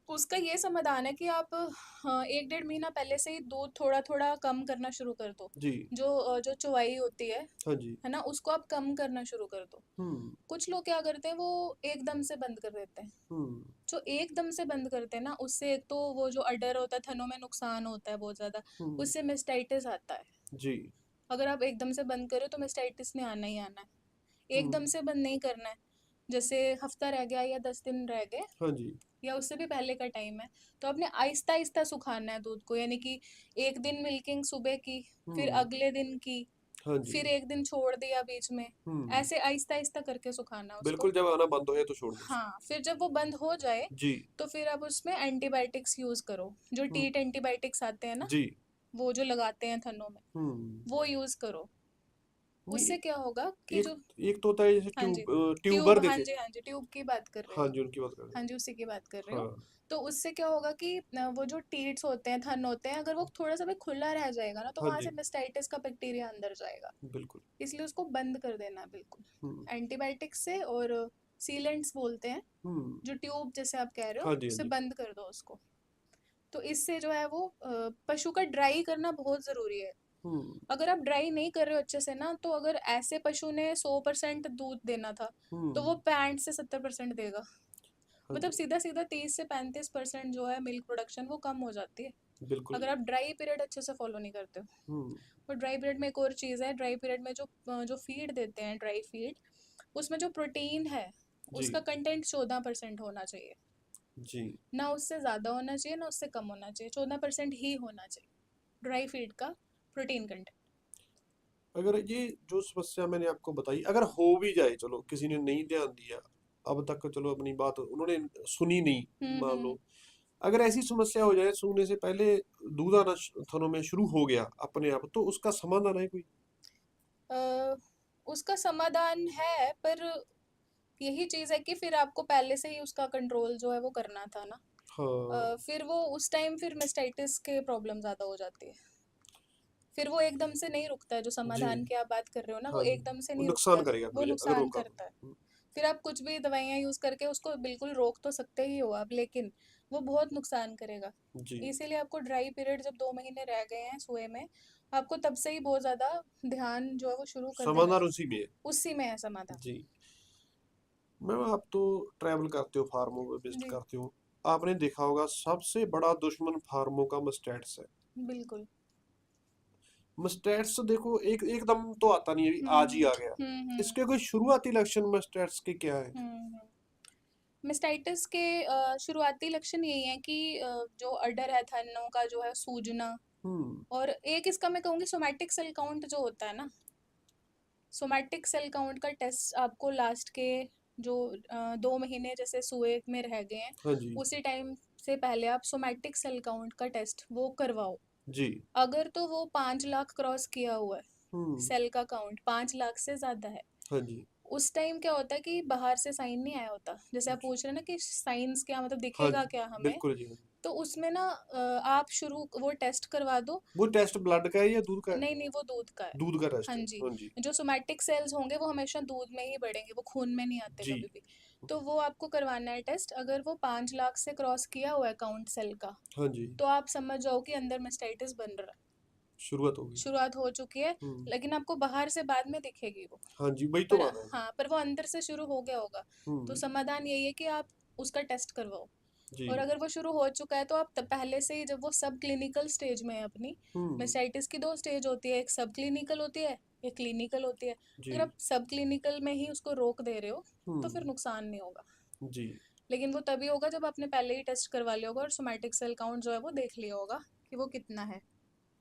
Speaker 1: उसका ये समाधान है कि आप 1-1.5 महीना पहले से ही दूध थोड़ा थोड़ा कम करना शुरू कर दो।
Speaker 2: जी।
Speaker 1: जो चुवाई होती
Speaker 2: हाँ जी।
Speaker 1: है ना, उसको आप कम करना शुरू कर दो।
Speaker 2: हम्म।
Speaker 1: कुछ लोग क्या करते हैं, वो एकदम से बंद कर देते हैं।
Speaker 2: हम्म।
Speaker 1: जो एकदम से बंद करते हैं ना, उससे एक तो वो जो अडर होता है, थनों में नुकसान होता है बहुत ज़्यादा,
Speaker 2: हम्म।
Speaker 1: उससे मेस्टाइटिस आता है।
Speaker 2: जी।
Speaker 1: अगर आप एकदम से बंद करो तो मेस्टाइटिस ने आना ही आना है। एकदम
Speaker 2: हम्म।
Speaker 1: से बंद नहीं करना है। जैसे हफ्ता रह गया या 10 दिन रह गए,
Speaker 2: हाँ जी।
Speaker 1: या उससे भी पहले का टाइम है, तो आपने आहिस्ता आहिस्ता सुखाना है दूध को, यानी कि एक दिन मिल्किंग सुबह की, फिर
Speaker 2: हम्म।
Speaker 1: अगले दिन की,
Speaker 2: हाँ जी।
Speaker 1: फिर एक दिन छोड़ दिया बीच में,
Speaker 2: हम्म।
Speaker 1: ऐसे आहिस्ता आहिस्ता करके सुखाना है उसको।
Speaker 2: बिल्कुल, जब आना बंद हो जाए तो छोड़ दो उसको।
Speaker 1: हाँ फिर जब वो बंद हो जाए,
Speaker 2: जी।
Speaker 1: तो फिर आप उसमें एंटीबायोटिक्स यूज़ करो, जो
Speaker 2: हम्म।
Speaker 1: टीट एंटीबायोटिक्स आते हैं ना,
Speaker 2: जी।
Speaker 1: वो जो लगाते हैं थनों में,
Speaker 2: हम्म।
Speaker 1: वो यूज़ करो।
Speaker 2: नहीं,
Speaker 1: उससे क्या होगा कि
Speaker 2: एक
Speaker 1: जो,
Speaker 2: एक तो होता है जैसे
Speaker 1: हाँ जी,
Speaker 2: ट्यूबर
Speaker 1: ट्यूब, हाँ
Speaker 2: देखे।
Speaker 1: जी हाँ जी, ट्यूब की बात कर रहे
Speaker 2: हाँ
Speaker 1: हो आप।
Speaker 2: जी, उनकी बात कर रहे
Speaker 1: हाँ
Speaker 2: हैं।
Speaker 1: जी, उसी की बात कर रही हूँ।
Speaker 2: हाँ।
Speaker 1: तो उससे क्या होगा कि वो जो टीट्स होते हैं, थन होते हैं, अगर वो थोड़ा सा भी खुला रह जाएगा ना, तो
Speaker 2: हाँ
Speaker 1: वहां से
Speaker 2: जी।
Speaker 1: मेस्टाइटिस का बैक्टीरिया अंदर जाएगा।
Speaker 2: बिल्कुल।
Speaker 1: इसलिए उसको बंद कर देना है बिल्कुल,
Speaker 2: हम्म।
Speaker 1: एंटीबायोटिक्स से, और सीलेंट्स बोलते हैं,
Speaker 2: हम्म।
Speaker 1: जो ट्यूब जैसे आप कह रहे हो,
Speaker 2: हाँ जी। हाँ
Speaker 1: उससे
Speaker 2: जी।
Speaker 1: बंद कर दो उसको। तो इससे जो है वो पशु का ड्राई करना बहुत ज़रूरी है।
Speaker 2: हम्म।
Speaker 1: अगर आप ड्राई नहीं कर रहे हो अच्छे से ना, तो अगर ऐसे पशु ने 100% दूध देना था, तो वो
Speaker 2: हम्म।
Speaker 1: 65 से 70% देगा।
Speaker 2: हाँ
Speaker 1: मतलब
Speaker 2: जी।
Speaker 1: सीधा सीधा 30 से 35% जो है मिल्क प्रोडक्शन वो कम हो जाती है,
Speaker 2: बिल्कुल।
Speaker 1: अगर आप ड्राई पीरियड अच्छे से फॉलो नहीं करते हो।
Speaker 2: हम्म।
Speaker 1: और ड्राई पीरियड में एक और चीज़ है, ड्राई पीरियड में जो फीड देते हैं, ड्राई फीड, उसमें जो प्रोटीन है,
Speaker 2: जी।
Speaker 1: उसका कंटेंट 14% होना चाहिए।
Speaker 2: जी।
Speaker 1: ना उससे ज़्यादा होना चाहिए, ना उससे कम होना चाहिए, 14% ही होना चाहिए ड्राई फीड का प्रोटीन कंटेंट।
Speaker 2: अगर ये जो समस्या मैंने आपको बताई, अगर हो भी जाए, चलो किसी ने नहीं ध्यान दिया अब तक, चलो अपनी बात उन्होंने सुनी नहीं, मान
Speaker 1: हम्म।
Speaker 2: लो अगर ऐसी समस्या हो जाए, सूने से पहले दूध आना थनों में शुरू हो गया अपने आप, तो उसका समाधान है कोई?
Speaker 1: अ, उसका समाधान है, पर यही चीज़ है कि फिर आपको पहले से ही उसका कंट्रोल जो है वो करना था ना।
Speaker 2: हाँ।
Speaker 1: फिर वो उस टाइम फिर मेस्टाइटिस के प्रॉब्लम ज़्यादा हो जाती है। फिर वो एकदम से नहीं रुकता है, जो
Speaker 2: जी।
Speaker 1: समाधान की आप बात कर रहे हो ना, वो
Speaker 2: हाँ जी।
Speaker 1: एकदम से
Speaker 2: वो
Speaker 1: नहीं रुकता
Speaker 2: नुकसान
Speaker 1: है,
Speaker 2: करेगा
Speaker 1: वो
Speaker 2: फिर अगर
Speaker 1: नुकसान
Speaker 2: रोका तो।
Speaker 1: करता है। फिर आप कुछ भी दवाइयाँ यूज़ करके उसको बिल्कुल रोक तो सकते ही हो आप, लेकिन वो बहुत नुकसान करेगा।
Speaker 2: जी।
Speaker 1: इसीलिए आपको ड्राई पीरियड जब 2 महीने रह गए हैं सुए में, आपको तब से ही बहुत ज़्यादा ध्यान जो है वो शुरू कर देना
Speaker 2: समाधान
Speaker 1: है।
Speaker 2: उसी में है।
Speaker 1: उसी में है समाधान।
Speaker 2: जी। मैम, आप तो ट्रैवल करते हो, फार्मों में विजिट
Speaker 1: जी
Speaker 2: करते हो, आपने देखा होगा सबसे बड़ा दुश्मन फार्मों का मस्टैट्स है।
Speaker 1: बिल्कुल।
Speaker 2: मस्टैट्स देखो, एकदम तो आता नहीं है, अभी आज ही
Speaker 1: हम्म
Speaker 2: आ गया।
Speaker 1: हम्म
Speaker 2: इसके कोई शुरुआती लक्षण मस्टैट्स के क्या है?
Speaker 1: हम्म मेस्टाइटिस के शुरुआती लक्षण यही हैं कि जो अडर है, थनों का जो है सूजना,
Speaker 2: हम्म।
Speaker 1: और एक इसका मैं कहूँगी सोमैटिक सेल काउंट जो होता है ना, सोमैटिक सेल काउंट का टेस्ट आपको लास्ट के जो 2 महीने जैसे सुए में रह गए हैं,
Speaker 2: हाँ जी।
Speaker 1: उसी टाइम से पहले आप सोमैटिक सेल काउंट का टेस्ट वो करवाओ।
Speaker 2: जी।
Speaker 1: अगर तो वो 5 लाख क्रॉस किया हुआ है,
Speaker 2: हम्म।
Speaker 1: सेल का काउंट 5 लाख से ज़्यादा है,
Speaker 2: हाँ जी।
Speaker 1: उस टाइम क्या होता है कि बाहर से साइन नहीं आया होता, जैसे आप
Speaker 2: जी।
Speaker 1: पूछ रहे हैं ना कि साइंस क्या मतलब
Speaker 2: हाँ
Speaker 1: दिखेगा
Speaker 2: जी,
Speaker 1: क्या हमें।
Speaker 2: बिल्कुल जी, हाँ जी।
Speaker 1: तो उसमें ना आप शुरू वो टेस्ट करवा दो।
Speaker 2: वो टेस्ट ब्लड का है या दूध का है?
Speaker 1: नहीं नहीं, वो दूध का है।
Speaker 2: दूध का
Speaker 1: हाँ
Speaker 2: टेस्ट है,
Speaker 1: जी।
Speaker 2: हाँ जी।
Speaker 1: जो सोमैटिक सेल्स होंगे वो हमेशा दूध में ही बढ़ेंगे, वो खून में नहीं आते
Speaker 2: जी,
Speaker 1: कभी भी। तो वो आपको करवाना है टेस्ट। अगर वो 5 लाख से क्रॉस किया हुआ है काउंट सेल का,
Speaker 2: हाँ जी,
Speaker 1: तो आप समझ जाओ कि अंदर मेस्टाइटिस बन रहा है,
Speaker 2: शुरुआत होगी।
Speaker 1: शुरुआत हो चुकी है।
Speaker 2: हुँ,
Speaker 1: लेकिन आपको बाहर से बाद में दिखेगी वो,
Speaker 2: हाँ जी, वही तो
Speaker 1: पर
Speaker 2: बात है।
Speaker 1: हाँ, पर वो अंदर से शुरू हो गया होगा। तो
Speaker 2: हुँ,
Speaker 1: समाधान यही है कि आप उसका टेस्ट करवाओ।
Speaker 2: जी।
Speaker 1: और अगर वो शुरू हो चुका है तो आप पहले से ही, जब वो सब क्लिनिकल स्टेज में है अपनी,
Speaker 2: हुँ,
Speaker 1: मेस्टाइटिस की 2 स्टेज होती है, एक सब क्लिनिकल होती है, एक क्लिनिकल होती है।
Speaker 2: जी।
Speaker 1: अगर आप सब क्लिनिकल में ही उसको रोक दे रहे हो तो फिर
Speaker 2: हुँ,
Speaker 1: नुकसान नहीं होगा।
Speaker 2: जी।
Speaker 1: लेकिन वो तभी होगा जब आपने पहले ही टेस्ट करवा लिया होगा और सोमैटिक सेल काउंट जो है वो देख लिया होगा कि वो कितना है।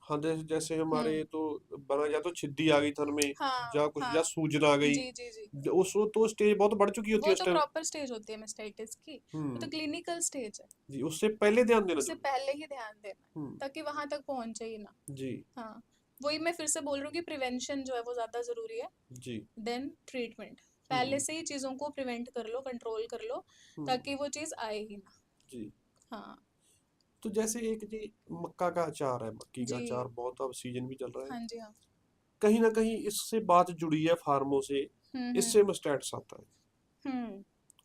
Speaker 2: हाँ, जैसे जैसे हमारे
Speaker 1: हम्म।
Speaker 2: तो बना या तो छिद्दी आ गई थन में,
Speaker 1: हाँ
Speaker 2: या कुछ या
Speaker 1: हाँ।
Speaker 2: सूजन आ गई।
Speaker 1: जी जी जी।
Speaker 2: उस तो स्टेज बहुत बढ़ चुकी होती है
Speaker 1: वो
Speaker 2: उस
Speaker 1: तो
Speaker 2: टाइम।
Speaker 1: प्रॉपर स्टेज होती है मेस्टाइटिस की, वो तो
Speaker 2: हुँ,
Speaker 1: क्लिनिकल स्टेज है।
Speaker 2: जी, उससे पहले ध्यान देना
Speaker 1: उससे
Speaker 2: ज़रूरी
Speaker 1: पहले ही ध्यान देना है,
Speaker 2: है। हुँ,
Speaker 1: ताकि वहां तक पहुंचे ही ना।
Speaker 2: जी,
Speaker 1: हाँ, वही मैं फिर से बोल रही हूँ कि प्रिवेंशन जो है वो ज़्यादा ज़रूरी है
Speaker 2: जी।
Speaker 1: Then treatment. पहले
Speaker 2: हुँ,
Speaker 1: से ही चीज़ों को प्रिवेंट कर लो, कंट्रोल कर लो,
Speaker 2: हुँ,
Speaker 1: ताकि वो चीज़ आए ही ना।
Speaker 2: जी।
Speaker 1: हाँ
Speaker 2: तो जैसे एक जी मक्का का अचार है, मक्की का
Speaker 1: जी।
Speaker 2: अचार बहुत अब सीजन भी चल रहा है।
Speaker 1: हाँ जी हाँ।
Speaker 2: कहीं न कहीं इससे बात जुड़ी है फार्मों से,
Speaker 1: हम्म।
Speaker 2: इससे मस्टैट्स आता है।
Speaker 1: हम्म।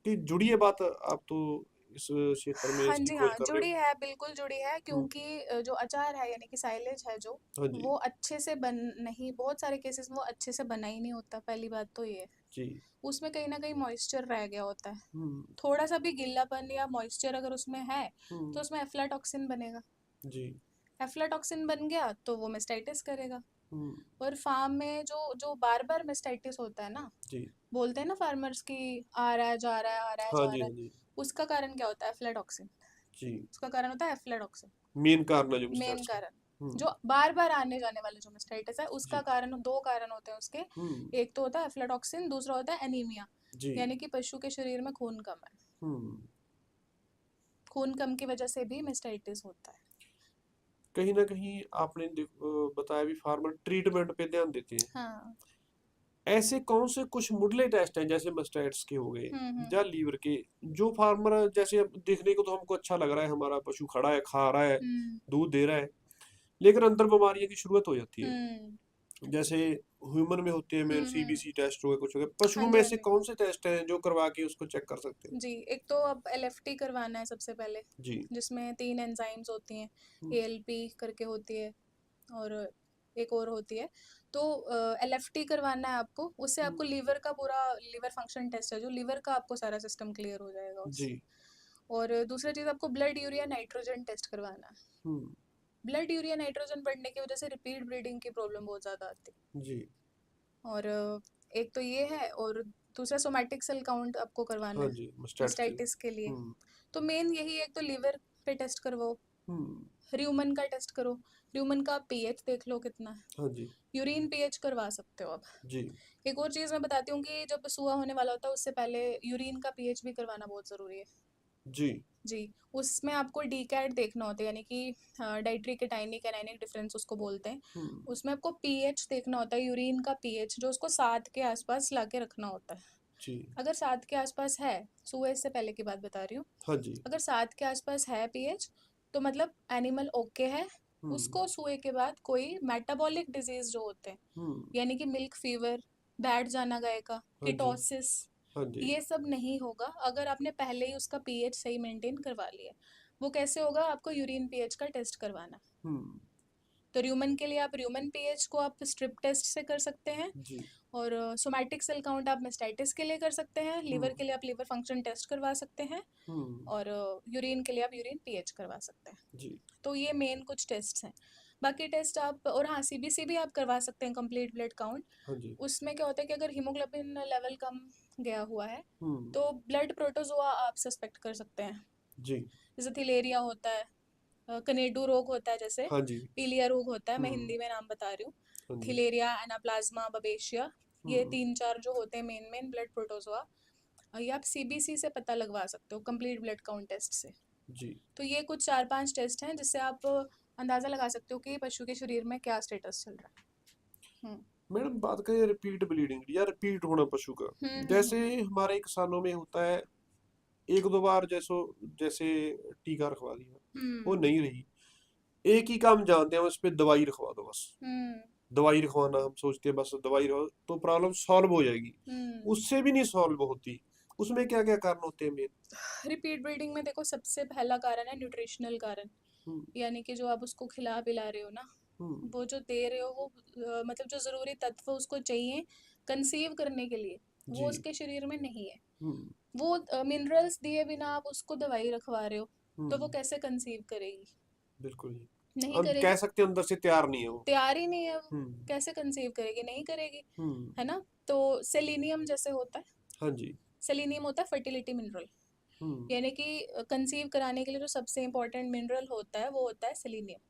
Speaker 2: कि जुड़ी है बात, आप तो इस क्षेत्र में
Speaker 1: हाँ
Speaker 2: इसकी
Speaker 1: जी
Speaker 2: खोज
Speaker 1: हाँ,
Speaker 2: कर रहे हो।
Speaker 1: जुड़ी है, बिल्कुल जुड़ी है,
Speaker 2: हुँ,
Speaker 1: क्योंकि जो अचार है यानी कि साइलेज है जो,
Speaker 2: हाँ जी,
Speaker 1: वो अच्छे से बन नहीं, बहुत सारे केसेस में वो अच्छे से बना ही नहीं होता। पहली बात तो ये है,
Speaker 2: जी।
Speaker 1: उसमें कहीं ना कहीं मॉइस्चर रह गया होता है।
Speaker 2: हुँ,
Speaker 1: थोड़ा सा भी गीलापन या मॉइस्चर अगर उसमें है तो
Speaker 2: हुँ,
Speaker 1: उसमें एफ्लाटॉक्सिन बनेगा।
Speaker 2: जी।
Speaker 1: एफ्लाटॉक्सिन बन गया तो वो मेस्टाइटिस करेगा।
Speaker 2: हुँ,
Speaker 1: और फार्म में जो जो बार बार मेस्टाइटिस होता है ना,
Speaker 2: जी।
Speaker 1: बोलते हैं ना फार्मर्स की, आ रहा है जा रहा है, आ रहा है
Speaker 2: हाँ
Speaker 1: जा
Speaker 2: जी,
Speaker 1: रहा
Speaker 2: हाँ
Speaker 1: है।
Speaker 2: जी।
Speaker 1: उसका कारण क्या होता है? एफ्लाटॉक्सिन।
Speaker 2: जी,
Speaker 1: उसका कारण होता है एफ्लाटॉक्सिन।
Speaker 2: मेन कारण है जो
Speaker 1: मेन
Speaker 2: मस्टैट्स का।
Speaker 1: कारण,
Speaker 2: हुँ,
Speaker 1: जो बार बार आने जाने वाले जो मेस्टाइटिस है उसका
Speaker 2: जी।
Speaker 1: कारण, 2 कारण होते हैं उसके।
Speaker 2: हुँ,
Speaker 1: एक तो होता है एफ्लाटॉक्सिन, दूसरा होता है एनीमिया,
Speaker 2: जी।
Speaker 1: यानी कि पशु के शरीर में खून कम है।
Speaker 2: हुँ,
Speaker 1: खून कम की वजह से भी मेस्टाइटिस होता है।
Speaker 2: कहीं न कहीं आपने बताया भी फार्मर ट्रीटमेंट पे ध्यान देते हैं।
Speaker 1: हाँ।
Speaker 2: ऐसे कौन से कुछ मुढले टेस्ट हैं जैसे मस्टैट्स के हो गए या
Speaker 1: हम्म।
Speaker 2: लीवर के, जो फार्मर जैसे अब देखने को तो हमको अच्छा लग रहा है, हमारा पशु खड़ा है, खा रहा है,
Speaker 1: हम्म।
Speaker 2: दूध दे रहा है, लेकिन अंदर बीमारियों की शुरुआत हो जाती है।
Speaker 1: हम्म।
Speaker 2: जैसे ह्यूमन में होते हैं, मेन
Speaker 1: हम्म।
Speaker 2: सीबीसी टेस्ट हो गए, कुछ हो गए,
Speaker 1: हाँ
Speaker 2: पशुओं
Speaker 1: जी
Speaker 2: में
Speaker 1: हाँ
Speaker 2: ऐसे
Speaker 1: जी।
Speaker 2: कौन से टेस्ट हैं जो करवा के उसको चेक कर सकते हैं?
Speaker 1: जी, एक तो अब एलएफटी करवाना है सबसे पहले,
Speaker 2: जी।
Speaker 1: जिसमें 3 एंजाइम्स होती हैं।
Speaker 2: हुँ,
Speaker 1: एएलपी करके होती है, और एक और होती है। तो एलएफटी करवाना है आपको, उससे
Speaker 2: हुँ,
Speaker 1: आपको लीवर का पूरा, लीवर फंक्शन टेस्ट है जो, लीवर का आपको सारा सिस्टम क्लियर हो जाएगा
Speaker 2: जी।
Speaker 1: उससे। और दूसरा चीज़, आपको ब्लड यूरिया नाइट्रोजन टेस्ट करवाना है।
Speaker 2: हुँ,
Speaker 1: ब्लड यूरिया नाइट्रोजन बढ़ने की वजह से रिपीट ब्रीडिंग की प्रॉब्लम बहुत ज़्यादा आती
Speaker 2: जी।
Speaker 1: है। और एक तो ये है, और दूसरा सोमैटिक सेल काउंट आपको करवाना
Speaker 2: हाँ
Speaker 1: है
Speaker 2: जी, मस्टैट्स के लिए।
Speaker 1: मेस्टाइटिस के लिए।
Speaker 2: हुँ,
Speaker 1: तो मेन यही है, एक तो लीवर पे टेस्ट करवाओ,
Speaker 2: हुँ,
Speaker 1: र्यूमन का टेस्ट करो, र्यूमन का पीएच देख लो कितना है।
Speaker 2: हाँ जी,
Speaker 1: यूरिन पीएच करवा सकते हो आप।
Speaker 2: जी,
Speaker 1: एक और चीज़ मैं बताती हूँ कि जब सुआ होने वाला होता है उससे पहले यूरिन का पीएच भी करवाना बहुत ज़रूरी है।
Speaker 2: जी।
Speaker 1: जी। उसमें आपको डी कैट देखना होता है, यानी कि डाइट्री केटाइनिक एनाइनिक डिफरेंस उसको बोलते हैं।
Speaker 2: हुँ,
Speaker 1: उसमें आपको पीएच देखना होता है, यूरिन का पीएच, जो उसको 7 के आसपास ला के रखना होता है।
Speaker 2: जी।
Speaker 1: अगर 7 के आसपास है, सुबह से पहले की बात बता रही हूँ,
Speaker 2: हाँ जी।
Speaker 1: अगर 7 के आसपास है पीएच, तो मतलब एनिमल ओके है।
Speaker 2: हुँ,
Speaker 1: उसको सुए के बाद कोई मेटाबॉलिक डिजीज जो होते हैं,
Speaker 2: हुँ,
Speaker 1: यानी कि मिल्क फीवर, बैठ जाना गाय का,
Speaker 2: हाँ जी,
Speaker 1: किटोसिस,
Speaker 2: हाँ जी।
Speaker 1: ये सब नहीं होगा अगर आपने पहले ही उसका पीएच सही मेंटेन करवा लिया। वो कैसे होगा? आपको यूरिन पीएच का टेस्ट करवाना।
Speaker 2: हुँ,
Speaker 1: तो र्यूमन के लिए आप र्यूमन पीएच को आप स्ट्रिप टेस्ट से कर सकते हैं।
Speaker 2: जी।
Speaker 1: और सोमैटिक सेल काउंट आप मेस्टाइटिस के लिए कर सकते हैं।
Speaker 2: हुँ,
Speaker 1: लीवर के लिए आप लीवर फंक्शन टेस्ट करवा सकते हैं।
Speaker 2: हुँ,
Speaker 1: और यूरिन के लिए आप यूरिन पीएच करवा सकते हैं।
Speaker 2: जी।
Speaker 1: तो ये मेन कुछ टेस्ट हैं। बाकी टेस्ट आप, और हाँ, सीबीसी भी आप करवा सकते हैं, कंप्लीट ब्लड काउंट।
Speaker 2: हाँ जी।
Speaker 1: उसमें क्या होता है कि अगर हीमोग्लोबिन लेवल कम गया हुआ है,
Speaker 2: हुँ,
Speaker 1: तो ब्लड प्रोटोजोआ आप सस्पेक्ट कर सकते हैं।
Speaker 2: जी।
Speaker 1: जैसे थिलेरिया होता है, कनेडू रोग होता है, जैसे
Speaker 2: हाँ जी।
Speaker 1: पीलिया रोग होता है, मैं
Speaker 2: हुँ,
Speaker 1: हिंदी में नाम बता रही हूँ।
Speaker 2: हाँ जी।
Speaker 1: थिलेरिया, एनाप्लाज्मा, बबेशिया, ये
Speaker 2: हुँ,
Speaker 1: 3-4 जो होते हैं मेन मेन ब्लड प्रोटोजोआ, ये आप सीबीसी से पता लगवा सकते हो, कंप्लीट ब्लड काउंट टेस्ट से।
Speaker 2: जी।
Speaker 1: तो ये कुछ 4-5 टेस्ट हैं जिससे आप अंदाज़ा लगा सकते हो कि पशु के शरीर में क्या स्टेटस चल रहा है।
Speaker 2: मैडम बात करें रिपीट ब्लीडिंग या रिपीट होना पशु का, जैसे
Speaker 1: हम्म।
Speaker 2: हमारे किसानों में होता है, एक दो बार जैसे टीका रखवा दिया, वो
Speaker 1: हम्म।
Speaker 2: नहीं रही, एक ही काम जानते हैं, उस पर दवाई रखवा दो बस।
Speaker 1: हम्म।
Speaker 2: दवाई रखवाना हम सोचते हैं, बस दवाई रखो तो प्रॉब्लम सॉल्व हो जाएगी।
Speaker 1: हम्म।
Speaker 2: उससे भी नहीं सॉल्व होती। उसमें क्या क्या कारण होते हैं मेन?
Speaker 1: रिपीट ब्रीडिंग में देखो सबसे पहला कारण है न्यूट्रिशनल कारण,
Speaker 2: हम्म।
Speaker 1: यानी कि जो आप उसको खिला पिला रहे हो ना,
Speaker 2: हम्म।
Speaker 1: वो जो दे रहे हो वो मतलब जो ज़रूरी तत्व उसको चाहिए कंसीव करने के लिए, वो
Speaker 2: जी।
Speaker 1: उसके शरीर में नहीं है।
Speaker 2: हम्म।
Speaker 1: वो मिनरल्स दिए बिना आप उसको दवाई रखवा रहे हो, तो वो
Speaker 2: हम्म।
Speaker 1: कैसे कंसीव करेगी?
Speaker 2: बिल्कुल जी।
Speaker 1: नहीं
Speaker 2: कह
Speaker 1: करेगी।
Speaker 2: सकते हैं अंदर से तैयार नहीं है वो।
Speaker 1: तैयार ही नहीं है वो,
Speaker 2: हम्म।
Speaker 1: कैसे कंसीव करेगी? नहीं करेगी।
Speaker 2: हम्म।
Speaker 1: है ना? तो सेलिनियम जैसे होता है,
Speaker 2: हाँ जी।
Speaker 1: सेलिनियम होता है फर्टिलिटी मिनरल,
Speaker 2: हम्म।
Speaker 1: यानी कि कंसीव कराने के लिए जो सबसे इम्पोर्टेंट मिनरल होता है वो होता है सेलिनियम।